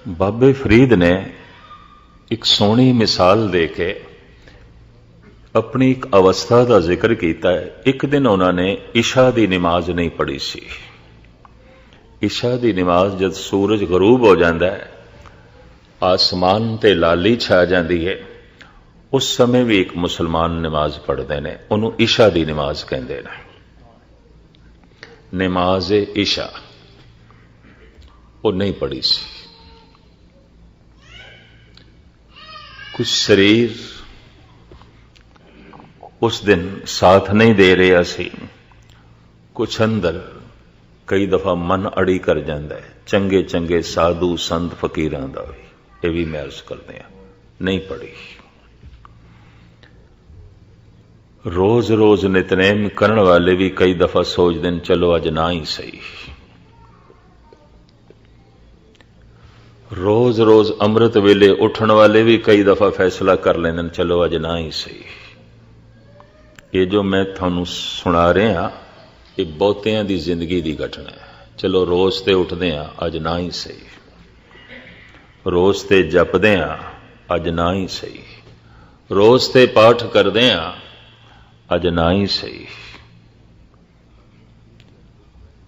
बाबे फरीद ने एक सोहनी मिसाल दे के अपनी एक अवस्था का जिक्र किया है। एक दिन उन्होंने इशा की नमाज नहीं पढ़ी सी। इशा की नमाज जब सूरज गरूब हो जाता है, आसमान ते लाली छा जाती है, उस समय भी एक मुसलमान नमाज पढ़ते हैं। उन्होंने इशा की नमाज कहते हैं। नमाज इशा वो नहीं पढ़ी सी। कुछ शरीर उस दिन साथ नहीं दे रहा सी, कुछ अंदर कई दफा मन अड़ी कर जाता है। चंगे चंगे साधु संत फकीरां दा भी ये भी मैं अर्ज करते हैं, नहीं पढ़ी। रोज रोज नितनेम करने वाले भी कई दफा सोचते हैं चलो अज ना ही सही। रोज रोज अमृत वेले उठन वाले भी कई दफा फैसला कर लेंगे चलो अज ना ही सही। ये जो मैं थानू सुना रहा ये बहुतियां दी जिंदगी की घटना है। चलो रोज ते उठते हैं अज ना ही सही, रोज ते जपते हैं अज ना ही सही, रोज ते पाठ करते हैं अज ना ही सही।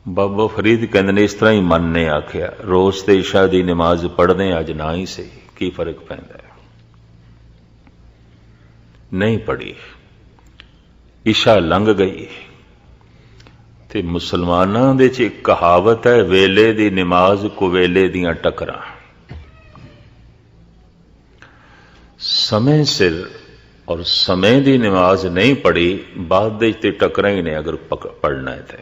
बाबा फरीद कहते ने इस तरह ही मन ने आख्या, रोज ते इशा की नमाज पढ़ते अज ना ही सही, की फर्क पैंदा है? नहीं पढ़ी, इशा लंघ गई। ते मुसलमानां दे च एक कहावत है, वेले दी नमाज कुवेले दियां टकरां। समय सिर और समय दी नमाज नहीं पढ़ी, बाद दे ते टकरां ही ने अगर पढ़ना है तो।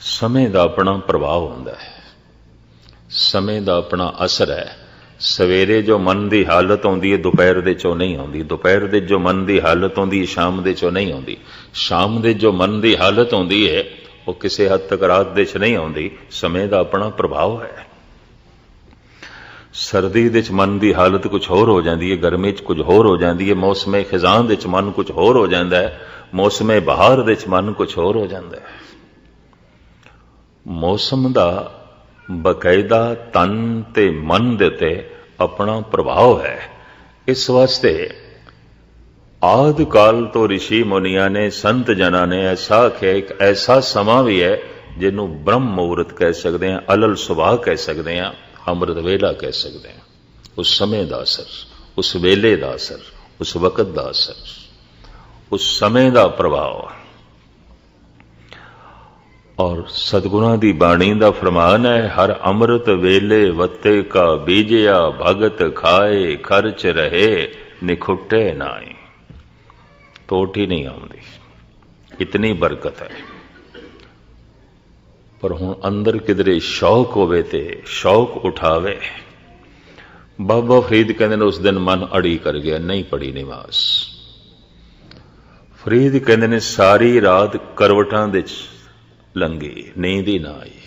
समय का अपना प्रभाव होता है, समय का अपना असर है। सवेरे जो मन की हालत आती है दोपहर दे चो नहीं आती, दोपहर दे जो मन की हालत आती है शाम दे चो नहीं आती, शाम दे जो मन की हालत आती है वो किसी हद तक रात दे च नहीं आती। समय का अपना प्रभाव है। सर्दी दे च मन की हालत कुछ होर हो जाती है, गर्मी च कुछ होर हो जाती है, मौसम खिजान दे च मन कुछ होर हो जाता है, मौसम बहार दे च मन कुछ होर हो जाता है। मौसम का बकायदा तन ते मन दे ते अपना प्रभाव है। इस वास्ते आदि काल तो ऋषि मुनिया ने संत जना ने ऐसा आख्या, एक ऐसा समा भी है जिन्हों ब्रह्म मुहूर्त कह सकते हैं, अलल सुबह कह सकते हैं, अमृत वेला कह सकते हैं। उस समय का असर, उस वेले का असर, उस वक़्त का असर, उस समय का प्रभाव। और सतगुणां दी बाणी दा फरमान है, हर अमृत वेले वत्ते का बीजया, भगत खाए खर्च रहे निखुटे नाई। टोट ही नहीं आती, इतनी बरकत है। पर हुण अंदर किधरे शौक होवे ते शौक उठावे। बाबा फरीद कहते ने उस दिन मन अड़ी कर गया, नहीं पढ़ी नमाज। फरीद कहते ने सारी रात करवटां दे लंघी, नींद ही ना आई।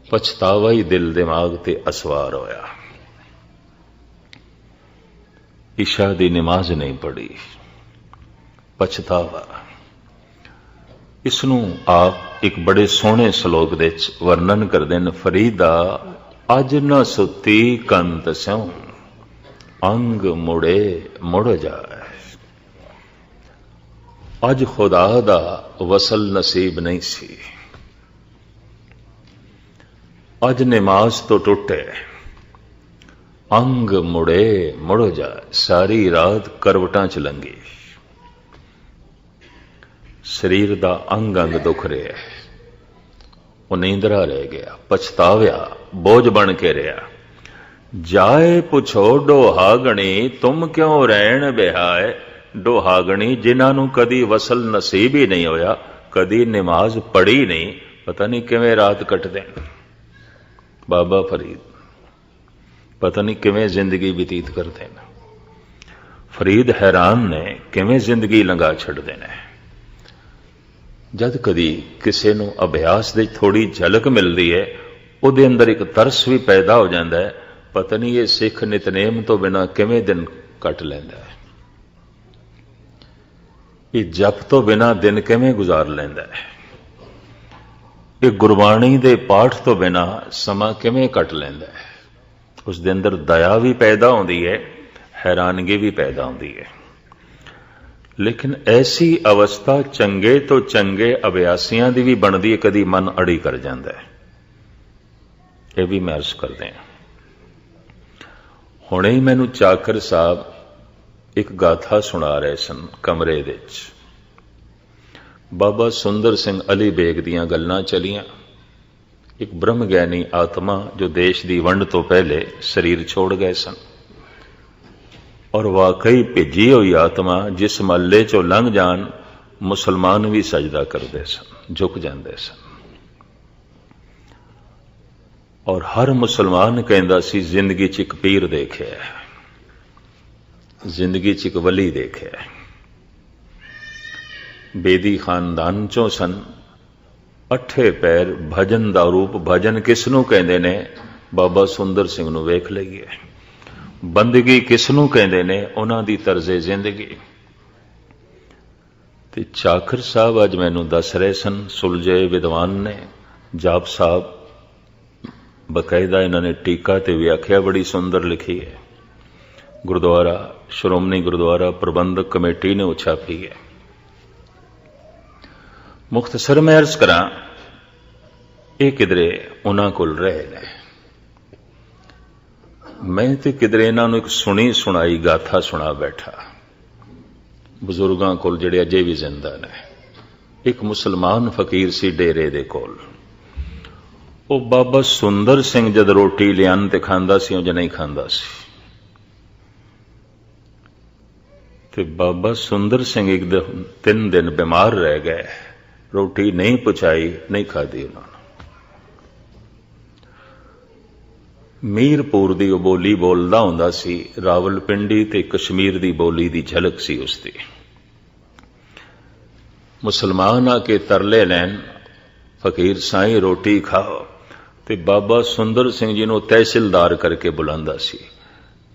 पछतावा ही दिल दिमाग ते असवार होया। इशा दी नमाज नहीं पढ़ी, पछतावा। इसनू आप एक बड़े सोहने श्लोक दे वर्णन करते हैं। फरीदा अज न सुती कंत स्यों, अंग मुड़े मुड़ जाए। अज खुदा दा वसल नसीब नहीं सी, अज नमाज तो टुटे, अंग मुड़े मुड़ जाए। सारी रात करवटां च लंघी, शरीर दा अंग अंग दुख रहा है, वो नींदरा रह गया, पछताव्या, बोझ बन के रहा। जाए पुछो डोहागणी तुम क्यों रहन बिहाए। डोहागणी जिन्होंने कदी वसल नसीब ही नहीं होया, कदी नमाज पढ़ी नहीं, पता नहीं किवें रात कटदे। बाबा फरीद पता नहीं किवें जिंदगी व्यतीत करते हैं। फरीद हैरान ने किवें जिंदगी लंघा छड्डदे ने। जद कदी किसी नूं अभ्यास दी थोड़ी झलक मिलती है, उहदे अंदर एक तरस भी पैदा हो जाता है, पता नहीं ये सिख नितनेम तो बिना किवें दिन कट लैंदा है, ये जप तो बिना दिन किवें गुजार लैंदा है। ਇਹ ਗੁਰਬਾਣੀ ਦੇ ਪਾਠ ਤੋਂ ਬਿਨਾ ਸਮਾਂ ਕਿਵੇਂ ਕੱਟ ਲੈਂਦਾ ਹੈ। ਉਸ ਦੇ ਅੰਦਰ ਦਇਆ ਵੀ ਪੈਦਾ ਹੁੰਦੀ ਹੈ, हैरानगी भी पैदा होती है। लेकिन ऐसी अवस्था चंगे तो चंगे अभ्यासियां दी भी बनती है, कदी मन अड़ी कर जाता है। यह भी मैं अर्ज करते हैं। हुणे ही मैनू चाकर साहब एक गाथा सुना रहे सन कमरे विच। बाबा सुंदर सिंह अली बेग दीयां गल्लां चलियां। एक ब्रह्म ज्ञानी आत्मा जो देश की वंड तो पहले शरीर छोड़ गए सन, और वाकई भेजी हुई आत्मा जिस महल्ले चो लंघ जान मुसलमान भी सजदा करते सन, झुक जाते सन। और हर मुसलमान कहता सी जिंदगी च एक पीर देखे, जिंदगी च एक वली देखे। बेदी खानदान चों सन, अठे पैर भजन दा रूप। भजन किसनू कहते ने? बाबा सुंदर सिंह नू वेख लईए। बंदगी किसनू कहते ने? उन्हां दी तर्जे जिंदगी। ते चाकर साहब अज मैनू दस रहे सन, सुलझे विद्वान ने, जाप साहब बकायदा इन्होंने टीका ते व्याख्या बड़ी सुंदर लिखी है। गुरुद्वारा श्रोमणी गुरुद्वारा प्रबंधक कमेटी ने छापी है। मुख्तसर मैं अर्ज करा, ये किधरे उन्हां कोल रहे ने। मैं तो किधरे इन्हों एक सुनी सुनाई गाथा सुना बैठा बजुर्गों कोल जिहड़े अजे भी जिंदा ने। एक मुसलमान फकीर सी डेरे दे कोल। वो बाबा सुंदर सिंह जद रोटी लियान ते खांदा सी, उंज नहीं खांदा सी। ते बाबा सुंदर सिंह एक 3 दिन बीमार रह गए, रोटी नहीं पहुंचाई, नहीं खाधी उन्होंने। मीरपुर की बोली बोलता होंदा सी, रावलपिंडी ते कश्मीर की बोली की झलक सी उसकी। मुसलमान आके तरले लैन, फकीर साईं रोटी खाओ, ते बाबा सुंदर सिंह जी नूं तहसीलदार करके बुलांदा सी।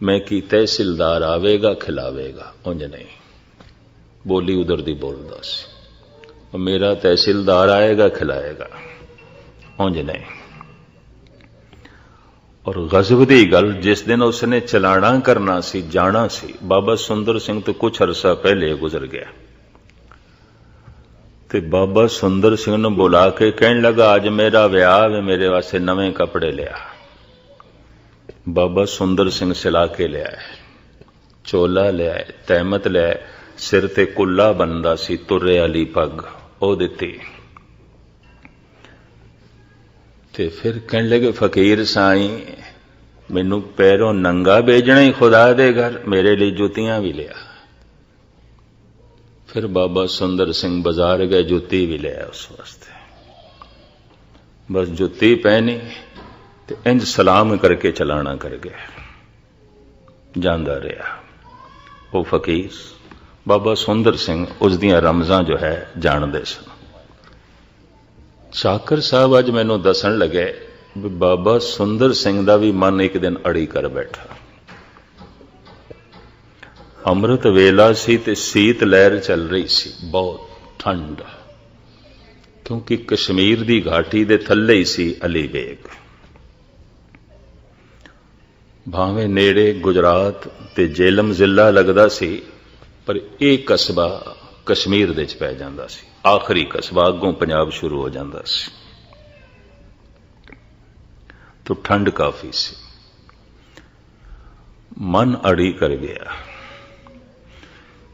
मैं की तहसीलदार आवेगा खिलावेगा, उंज नहीं। बोली उधर दी बोलदा सी, मेरा तहसीलदार आएगा खिलाएगा, उंज नहीं। और गजब की गल, जिस दिन उसने चलाना करना सी, जाना सी, बाबा सुंदर सिंह तो कुछ अरसा पहले गुजर गया। ते बाबा सुंदर सिंह ने बुला के कहने लगा, अज मेरा विआह वे, मेरे वास्ते नवे कपड़े लिया। बाबा सुंदर सिंह सिला के लिया, चोला लिया, तहमत लिया, सिर ते कुल्ला बनदा सी, तुरे वाली पग ओ दिती। ते फिर कहने लगे, फकीर साईं मैनू पैरों नंगा भेजना ही खुदा दे घर, मेरे लिए जुतियां भी लिया। फिर बाबा सुंदर सिंह बाजार गए, जुती भी लिया उस वास्ते। बस जुती पहनी ते इंज सलाम करके चलाना कर गया, जांदा रहा। वो फकीर बाबा सुंदर सिंह उस दियां रमजां जो है जानते सन। चाकर साहब अज मैनू दसन लगे भी बाबा सुंदर सिंह का भी मन एक दिन अड़ी कर बैठा। अमृत वेला सी ते शीत लहर चल रही सी, बहुत ठंड, क्योंकि कश्मीर की घाटी दे थल्ले ही सी अली बेग। भावें नेड़े गुजरात ते जेलम जिला लगदा सी, पर यह कस्बा कश्मीर दे च पै जांदा सी। आखिरी कस्बा, अगों पंजाब शुरू हो जाता सी, तो ठंड काफी सी। मन अड़ी कर गया,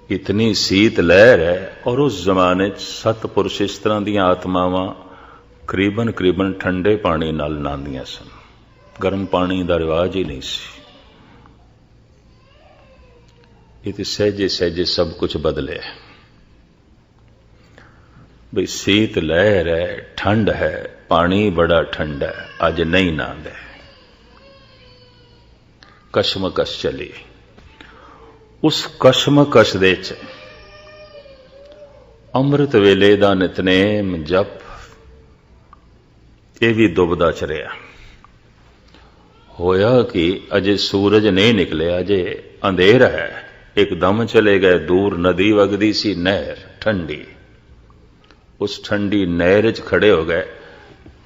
इतनी शीत लहर है। और उस जमाने सतपुरुष इस तरह दीयां आत्मावां करीबन करीबन ठंडे पानी नाल नहांदियां सन, गर्म पानी का रिवाज ही नहीं सी। ये तो सहजे सहजे सब कुछ बदले। भाई शीत लहर है, ठंड है, पानी बड़ा ठंडा है, अज नहीं नहांदे। कशमकश चली। उस कशमकश दे च अमृत वेले दा नितनेम जप ये भी दुबदा च रहा। होया कि अजे सूरज नहीं निकले, अजे अंधेरा है। एकदम चले गए, दूर नदी वगदी सी, नहर ठंडी। उस ठंडी नहर च खड़े हो गए।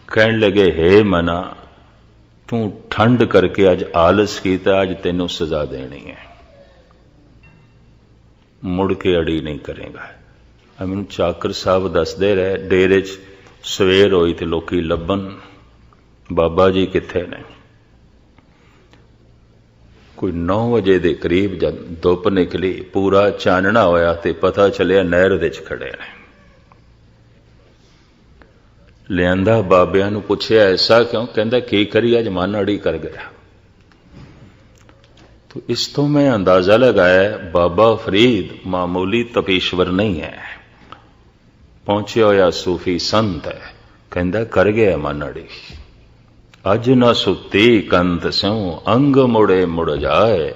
कहन लगे, हे मना, तू ठंड करके अज आलस कीता, अज तेनों सजा देनी है, मुड़ के अड़ी नहीं करेगा। मैनू चाकर साहब दसदे रहे, डेरे च सवेर होई ते लोकी लभन बाबा जी कित्थे ने। कोई 9 बजे के करीब जब धुप निकली, पूरा चानना होया ते पता चलिया नहर दे च खड़े ने। लियांदा बाबिया नू पुछया, ऐसा क्यों? कहंदा की करी, अज मन अड़ी कर गया। तो इस तो मैं अंदाजा लगाया बाबा फरीद मामूली तपीश्वर नहीं है, पहुंचे होया सूफी संत है। कहंदा कर गया मन अड़ी, अज न सुती कंत स्यों, अंग मुड़े मुड़ जाए,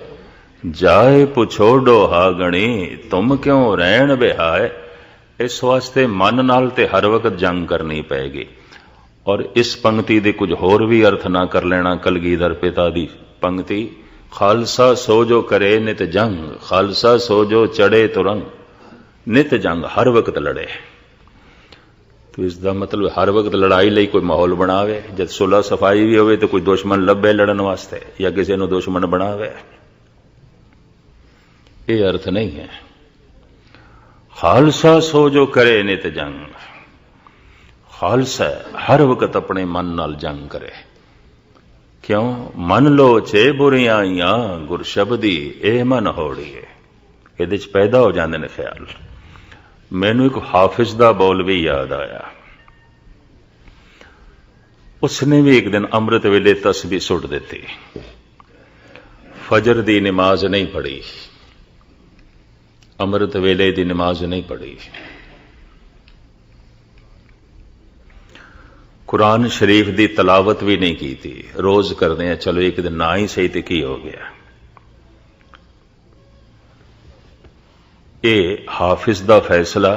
जाए पुछो डोहागणी, तुम क्यों रहन बिहाए। इस वास्ते मन नाल ते हर वक्त जंग करनी पैगी। और इस पंक्ति दे कुछ होर भी अर्थ ना कर लेना। कलगीधर पिता दी पंक्ति, खालसा सो जो करे नित जंग, खालसा सो जो चढ़े तुरंग, नित जंग, हर वक्त लड़े। तो इसका मतलब हर वक्त लड़ाई लई कोई माहौल बनावे, जब सुलह सफाई भी होवे तो कोई दुश्मन लभे लड़न वास्ते या किसी नूं दुश्मन बनावे, ये अर्थ नहीं है। खालसा सो जो करे नित जंग, खालसा हर वक्त अपने मन नाल जंग करे। क्यों? मन लोचे बुरियां गुर शब्दी, ए मन होड़िए। इहदे च पैदा हो जाते हैं ख्याल। मैनू एक हाफिज दा बौल भी याद आया। उसने भी एक दिन अमृत वेले तस्बीह सुट दी, फजर दी नमाज नहीं पढ़ी, अमृत वेले दी नमाज नहीं पढ़ी, कुरान शरीफ दी तलावत भी नहीं की थी। रोज करते हैं, चलो एक दिन ना ही सही तो की हो गया। ये हाफिज दा फैसला।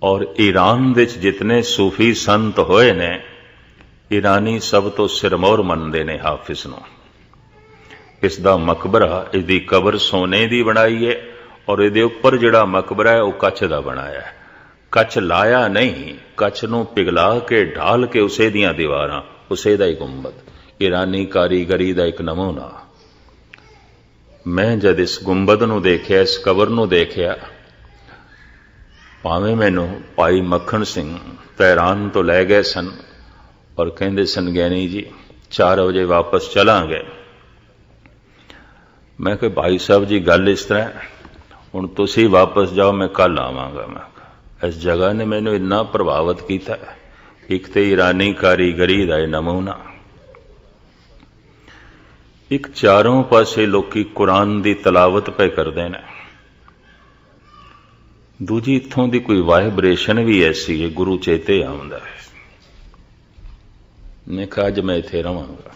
और ईरान दे जितने सूफी संत होए ने, ईरानी सब तो सिरमौर मनदे ने हाफिज नूं। इसदा मकबरा, इसदी कबर सोने दी बनाई है और इहदे उपर जिहड़ा मकबरा है वह कच्छ दा बनाया है। कच्छ लाया नहीं, कच्छ नूं पिघला के ढाल के उसे दियां दीवारां, उसे दा ही गुंबद। ईरानी कारीगरी दा एक नमूना। मैं जद इस गुंबद नूं देखिया, इस कबर नूं देखिया, भावें मैनू भाई मक्खण सिंह तहरान तो लै गए सन और कहंदे सन, ज्ञानी जी 4 बजे वापस चलांगे। मैं कहा भाई साहब जी गल इस तरह, हुण तुसीं वापस जाओ, मैं कल आवांगा। मैं इस जगह ने मैनू इन्ना प्रभावित किया। एक तो ईरानी कारीगरी दा नमूना, एक चारों पासे लोकी कुरान दी तलावत पे करते हैं, दूजी इत्थों दी कोई वाइब्रेशन भी ऐसी है, गुरु चेते आउंदा है। मैं कहा अज मैं इत्थे रहांगा।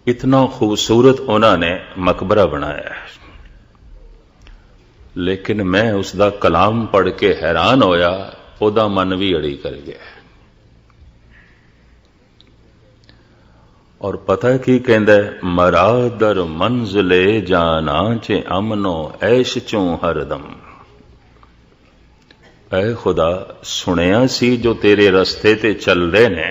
इतना खूबसूरत उन्होंने मकबरा बनाया है, लेकिन मैं उसका कलाम पढ़ के हैरान होया, ओदा मन भी अड़ी कर गया। और पता की कहंदा, मरादर मंजिले जाना चे अमनो ऐश चों हरदम। ऐ खुदा, सुनिया सी जो तेरे रस्ते ते चल रहे ने,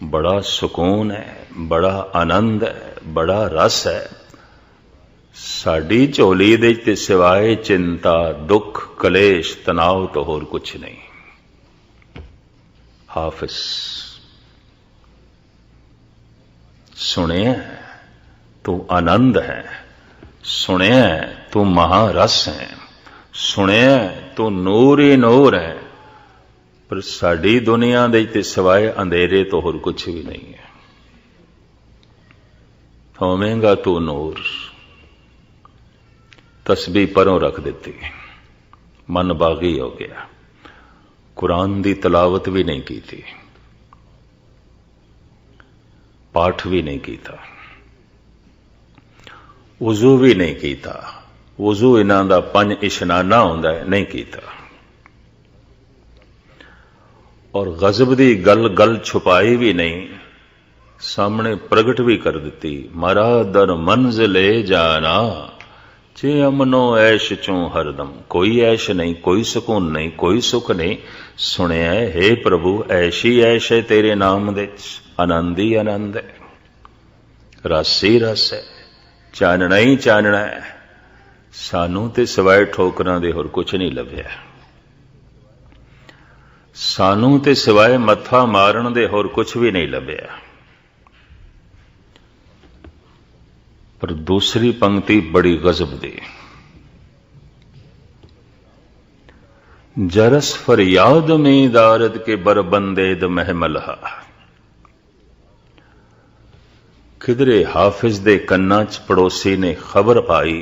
बड़ा सुकून है, बड़ा आनंद है, बड़ा रस है। साडी झोली दे ते सिवाए चिंता, दुख, कलेश, तनाव तो होर कुछ नहीं। हाफिज सुने तू आनंद है, सुने तू महारस है, सुने तू नूर ही नूर है, पर साडी दुनिया दे ते सिवाए अंधेरे तो होर कुछ भी नहीं है। होवेगा तू नूर। तस्बीह परों रख दी, मन बागी हो गया। कुरान दी तलावत भी नहीं की थी, पाठ भी नहीं कीता, वुजू भी नहीं कीता। वुजू इन्हां दा 5 इशनाना हुंदा है, नहीं कीता। और गजब दी गल गल छुपाई भी नहीं, सामने प्रगट भी कर दी। मरा दर मंजिले जाना जे अमनो ऐश चों हरदम, कोई ऐश नहीं, कोई सुकून नहीं, कोई सुख नहीं। सुनिया हे प्रभु ऐशी ऐश है तेरे नाम दे, आनंद ही आनंद है, रस ही रस है, चानना ही चानना है। सानू ते सिवाए ठोकरां दे होर कुछ नहीं लभ्या, सानू ते सिवाए मत्था मारन दे होर कुछ भी नहीं लभ्या। पर दूसरी पंक्ति बड़ी गजब दी, जरस फरियाद में दारद के बरबंदेद महमलहा। किधरे हाफिज दे कन्ना च पड़ोसी ने खबर पाई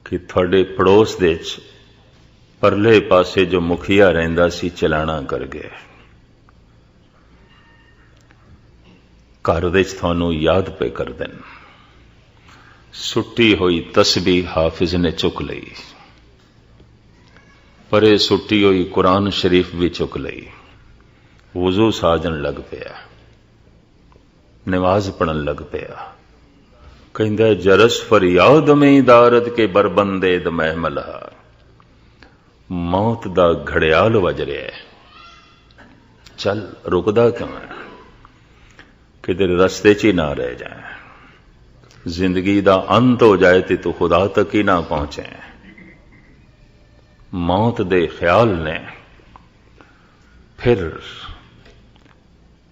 कि थोड़े पड़ोस दे परले पासे जो मुखिया रहिंदा सी चलाना कर गए, घर दे थानू याद पे कर देन। सुट्टी हुई तस्बीह हाफिज ने चुक लई, परे सुट्टी हुई कुरान शरीफ भी चुक लई, वुजू साजन लग पिया, नमाज पढ़न लग पिया। कहंदा जरस फरियाद में दारद के बरबंदेद महमलहा। मौत दा घड़ियाल वज रहा है, चल रुकदा क्यों है, किधर रस्ते च ही ना रह जाए। जिंदगी दा अंत हो जाए तो तू खुदा तक ही ना पहुंचे। मौत दे ख्याल ने फिर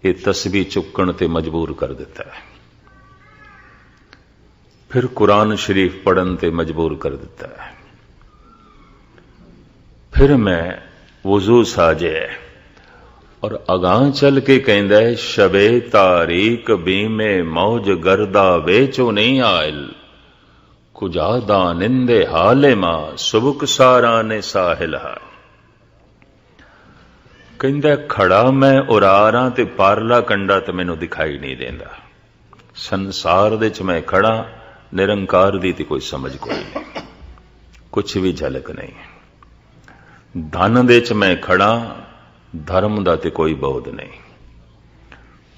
ये तस्बीह चुकण ते मजबूर कर दिता है, फिर कुरान शरीफ पढ़न ते मजबूर कर दिता है। फिर मैं वुजू साजे और अगां चल के कहंदा है शबे तारीक बीमे मौज गर्दा वेचो नहीं आयल, कुजादा निंदे हाले मां सुबुक सारा ने साहिल हा। कहंदा खड़ा मैं उरारां ते पारला कंडा ते मैनू दिखाई नहीं देंदा। संसार दे च मैं खड़ा, निरंकार दी ते कोई समझ कोई नहीं, कुछ भी झलक नहीं। धन दे च मैं खड़ा, धर्म दा ते कोई बोध नहीं।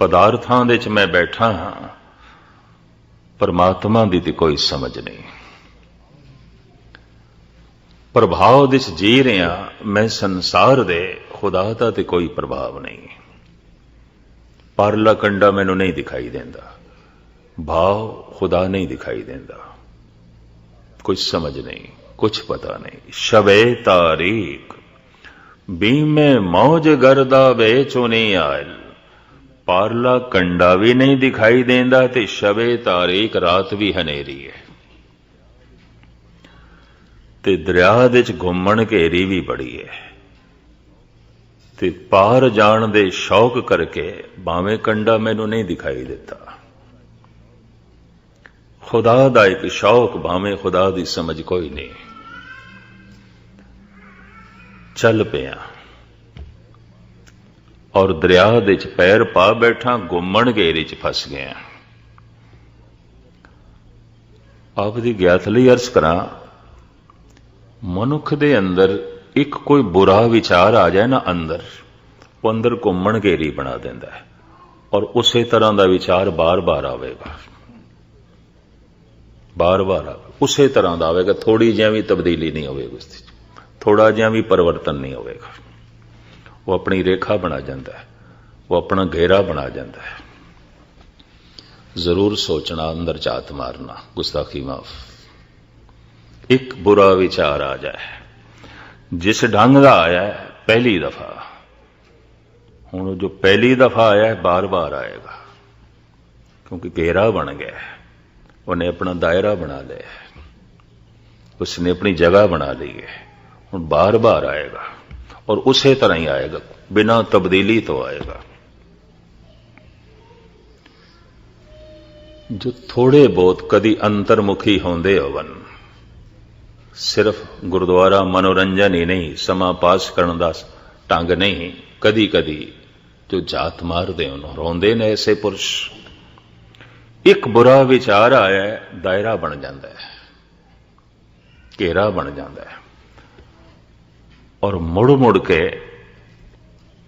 पदार्थां दे च मैं बैठा हां, परमात्मा दी ते कोई समझ नहीं। प्रभाव दे च जी रहा मैं संसार दे, खुदा दा ते कोई प्रभाव नहीं। पारला कंडा मैनू नहीं दिखाई देंदा, भाव खुदा नहीं दिखाई देंदा, कुछ समझ नहीं, कुछ पता नहीं। शबे तारीक बीमे मौज गर्दा वेचो नहीं आयल, पारला कंडा भी नहीं दिखाई देंदा ते शबे तारीक रात भी हनेरी है। ते दरिया दे च घुमण घेरी भी बड़ी है, ते पार जाण दे शौक करके भावें कंडा मैनू नहीं दिखाई देता। खुदा दा एक शौक, भावें खुदा दी समझ कोई नहीं। चल पिया और दरिया दे च पैर पा बैठा, घुमण घेरी च फस गया। आप दी ज्ञात लई अर्ज करा, मनुख दे अंदर एक कोई बुरा विचार आ जाए ना अंदर, वो अंदर घुमण घेरी बना देंदा है और उसे तरह का विचार बार बार आवेगा, बार बार उसे तरह का आवेगा। थोड़ी जिहा भी तब्दीली नहीं होगी, उसकी थोड़ा जिहा भी परिवर्तन नहीं होगा। वो अपनी रेखा बना जाता है, वो अपना घेरा बना जाता है। जरूर सोचना, अंदर झात मारना, गुस्ताखी माफ। एक बुरा विचार आ जाए, जिस ढंग का आया है पहली दफा, हुण जो पहली दफा आया है बार बार आएगा, क्योंकि घेरा बन गया है, उन्हें अपना दायरा बना लिया है, उसने अपनी जगह बना ली है। हुण बार बार आएगा और उसे तरह ही आएगा, बिना तब्दीली तो आएगा। जो थोड़े बहुत कदी अंतर्मुखी होंदे होवन, सिर्फ गुरुद्वारा मनोरंजन ही नहीं, समा पास करने का ढंग नहीं, कदी कदी जो जात मारते हो रोंदे ने ऐसे पुरुष। एक बुरा विचार आया है, दायरा बन जाता है, घेरा बन जाता है और मुड़ मुड़ के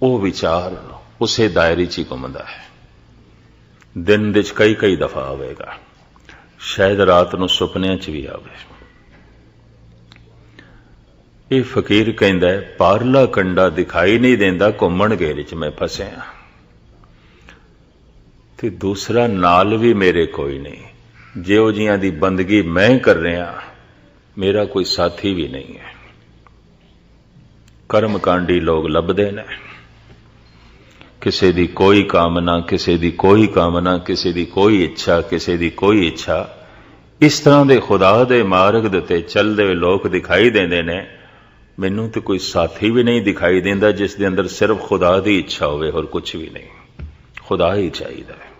वो विचार उसे दायरे च घूमता है। दिन दे कई कई दफा आवेगा। शायद रात नूं सुपनियां च भी आवे। ये फकीर कहंदा है, पारला कंडा दिखाई नहीं देंदा, घुम्मण घेरे च मैं फसिया ते दूसरा नाल भी मेरे कोई नहीं। जिहो जिहां दी बंदगी मैं कर रहा, मेरा कोई साथी भी नहीं है। कर्मकांडी लोग लभदे ने, किसी दी कोई कामना, किसी दी कोई कामना, किसी दी कोई इच्छा, किसी दी कोई इच्छा। इस तरह दे खुदा दे मार्ग दे ते चलदे होए लोग दिखाई देंदे ने। मैनूं तो कोई साथी भी नहीं दिखाई देंदा जिस दे अंदर सिर्फ खुदा दी इच्छा होवे, होर कुछ भी नहीं। खुदा ही चाहिदा है।